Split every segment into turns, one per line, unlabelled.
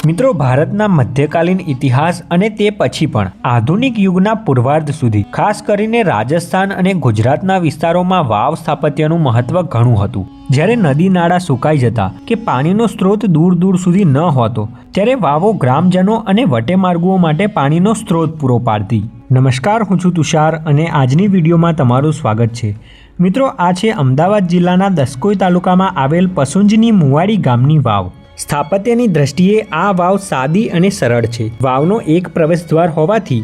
મિત્રો, ભારતના મધ્યકાલીન ઇતિહાસ અને તે પછી પણ આધુનિક યુગના પૂર્વાર્ધ સુધી ખાસ કરીને રાજસ્થાન અને ગુજરાતના વિસ્તારોમાં વાવ સ્થાપત્યનું મહત્વ ઘણું હતું. જ્યારે નદી નાળા સુકાઈ જતા કે પાણીનો સ્ત્રોત દૂર દૂર સુધી ન હોતો ત્યારે વાવો ગ્રામજનો અને વટેમાર્ગુઓ માટે પાણીનો સ્ત્રોત પૂરો પાડતી. નમસ્કાર, હું છું તુષાર અને આજની વિડીયોમાં તમારું સ્વાગત છે. મિત્રો, આ છે અમદાવાદ જિલ્લાના દસકોઈ તાલુકામાં આવેલ પસુંજની મુવાડી ગામની વાવ. સ્થાપત્યની દ્રષ્ટિએ આ વાવ સાદી અને સરળ છે. વાવનો એક પ્રવેશદ્વાર હોવાથી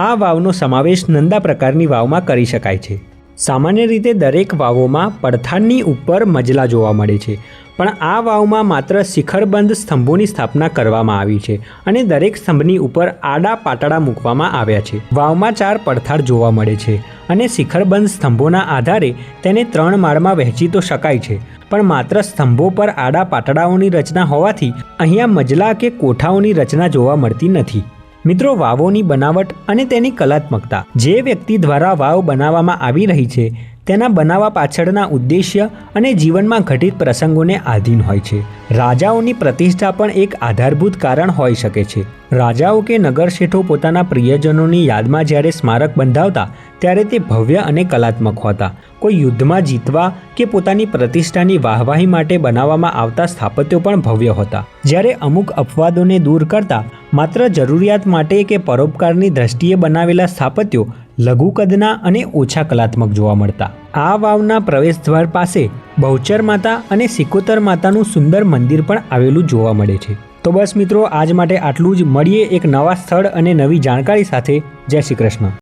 આ વાવનો સમાવેશ નંદા પ્રકારની વાવમાં કરી શકાય છે. સામાન્ય રીતે દરેક વાવોમાં પડથાણની ઉપર મજલા જોવા મળે છે, પણ આ વાવમાં માત્ર શિખરબંધ સ્તંભોની સ્થાપના કરવામાં આવી છે અને દરેક સ્તંભની ઉપર આડા પાટડા મૂકવામાં આવ્યા છે. વાવમાં 4 પડથાળ જોવા મળે છે અને શિખરબંધ સ્તંભોના આધારે તેને 3 માળમાં વહેંચી તો શકાય છે, પણ માત્ર સ્તંભો પર આડા પાટડાઓની રચના હોવાથી અહીંયા મજલા કે કોઠાઓની રચના જોવા મળતી નથી. મિત્રો, વાવોની બનાવટ અને તેની કલાત્મકતા જે વ્યક્તિ દ્વારા વાવ બનાવવામાં આવી રહી છે તેના બનાવવા પાછળના ઉદ્દેશ્ય અને જીવનમાં ઘટિત પ્રસંગોને આધીન હોય છે. રાજાઓની પ્રતિષ્ઠા પણ એક આધારભૂત કારણ હોઈ શકે છે. રાજાઓ કે નગર શેઠો પોતાના પ્રિયજનોની યાદમાં જ્યારે સ્મારક બંધાવતા ત્યારે તે ભવ્ય અને કલાત્મક હોતા. કોઈ યુદ્ધમાં જીતવા કે પોતાની પ્રતિષ્ઠાની વાહવાહી માટે બનાવવામાં આવતા સ્થાપત્યો પણ ભવ્ય હતા. જ્યારે અમુક અપવાદોને દૂર કરતા માત્ર જરૂરિયાત માટે કે પરોપકારની દ્રષ્ટિએ બનાવેલા સ્થાપત્યો લઘુ કદના અને ઓછા કલાત્મક જોવા મળતા. આ વાવના પ્રવેશદ્વાર પાસે બહુચર માતા અને સિકોતર માતાનું સુંદર મંદિર પણ આવેલું જોવા મળે છે. તો બસ મિત્રો, આજ માટે આટલું જ. મળીએ એક નવા સ્થળ અને નવી જાણકારી સાથે. જય શ્રી કૃષ્ણ.